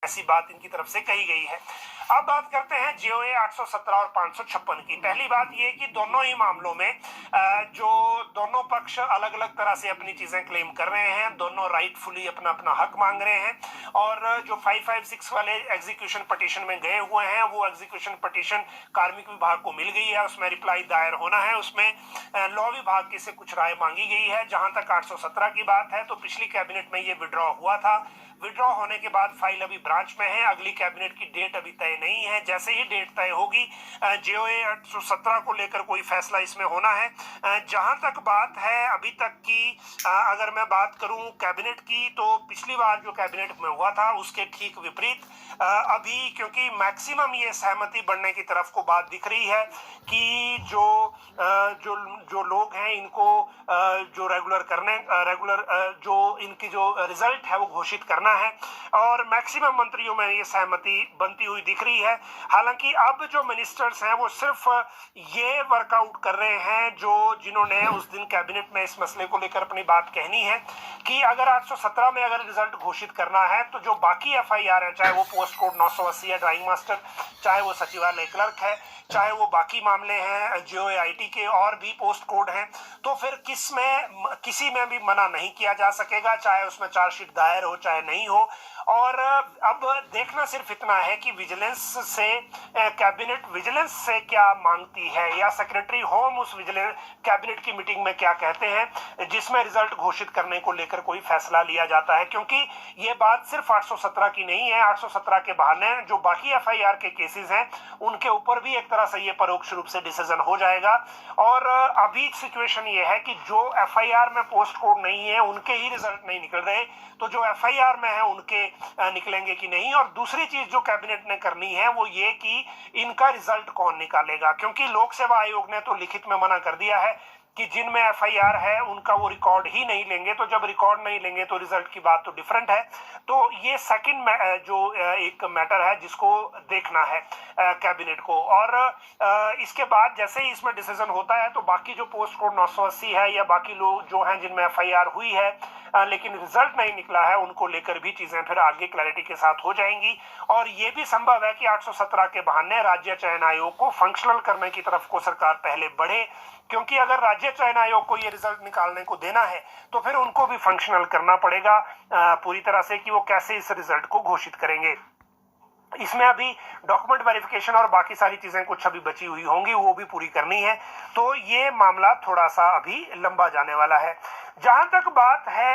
ऐसी बात इनकी तरफ से कही गई है। अब बात करते हैं जीओए 817 और 556 की। पहली बात ये कि दोनों ही मामलों में जो दोनों पक्ष अलग अलग तरह से अपनी चीजें क्लेम कर रहे हैं, दोनों राइटफुली अपना अपना हक मांग रहे हैं। और जो 556 वाले एग्जीक्यूशन पिटीशन में गए हुए हैं, वो एग्जीक्यूशन पिटीशन कार्मिक विभाग को मिल गई है, उसमें रिप्लाई दायर होना है, उसमें लॉ विभाग की से कुछ राय मांगी गई है। जहां तक 817 की बात है तो पिछली कैबिनेट में ये विड्रॉ हुआ था। विड्रॉ होने के बाद फाइल अभी ब्रांच में है, अगली कैबिनेट की डेट अभी तय नहीं है। जैसे ही डेट तय होगी जीओए 817 को लेकर कोई फैसला इसमें होना है। जहां तक बात है अभी तक की, अगर मैं बात करूं कैबिनेट की, तो पिछली बार जो कैबिनेट में हुआ था उसके ठीक विपरीत अभी, क्योंकि मैक्सिमम ये सहमति बढ़ने की तरफ को बात दिख रही है कि जो लोग हैं इनको जो रेगुलर जो इनकी जो रिजल्ट है वो घोषित करना है, और मैक्सिमम मंत्रियों में ये सहमति बनती हुई दिख रही है। हालांकि अब जो मिनिस्टर्स हैं वो सिर्फ ये वर्कआउट कर रहे हैं जिन्होंने उस दिन कैबिनेट में इस मसले को लेकर अपनी बात कहनी है कि अगर 817 में अगर रिजल्ट घोषित करना है तो जो बाकी एफआईआर है, चाहे वो पोस्ट कोड 980 है ड्राइंग मास्टर, चाहे वो सचिवालय क्लर्क है, चाहे वो बाकी मामले हैं जीओए आईटी के और भी पोस्ट कोड हैं, तो फिर किसी में भी मना नहीं किया जा सकेगा, चाहे उसमें चार्जशीट दायर हो चाहे नहीं हो। और अब देखना सिर्फ इतना है कि कैबिनेट विजिलेंस से क्या मांगती है, या सेक्रेटरी होम उस कैबिनेट की मीटिंग में क्या कहते हैं जिसमें रिजल्ट घोषित करने को लेकर कोई फैसला लिया जाता है। क्योंकि ये बात सिर्फ 817 की नहीं है, 817 के बहाने जो बाकी एफआईआर के केसेस हैं उनके ऊपर भी एक तरह से ये परोक्ष रूप से डिसीजन हो जाएगा। और अभी सिचुएशन ये है कि जो एफआईआर में पोस्ट कोड नहीं है उनके ही रिजल्ट नहीं निकल रहे, तो जो एफआईआर में है उनके निकलेंगे कि नहीं। और दूसरी चीज जो कैबिनेट ने करनी है वो ये कि इनका रिजल्ट कौन निकालेगा, क्योंकि लोक सेवा आयोग ने तो लिखित में मना कर दिया है कि जिनमें एफआईआर है उनका वो रिकॉर्ड ही नहीं लेंगे। तो जब रिकॉर्ड नहीं लेंगे तो रिजल्ट की बात तो डिफरेंट है। तो ये सेकंड जो एक मैटर है जिसको देखना है कैबिनेट को। और इसके बाद जैसे ही इसमें डिसीजन होता है तो बाकी जो पोस्ट कोड 980 है या बाकी लोग जो हैं जिनमें एफआईआर हुई है लेकिन रिजल्ट नहीं निकला है, उनको लेकर भी चीजें फिर आगे क्लैरिटी के साथ हो जाएंगी। और ये भी संभव है कि 817 के बहाने राज्य चयन आयोग को फंक्शनल करने की तरफ को सरकार पहले बढ़े, क्योंकि अगर राज्य चयन आयोग को ये रिजल्ट निकालने को देना है तो फिर उनको भी फंक्शनल करना पड़ेगा पूरी तरह से कि वो कैसे इस रिजल्ट को घोषित करेंगे। इसमें अभी डॉक्यूमेंट वेरिफिकेशन और बाकी सारी चीजें कुछ अभी बची हुई होंगी, वो भी पूरी करनी है। तो ये मामला थोड़ा सा अभी लंबा जाने वाला है। जहां तक बात है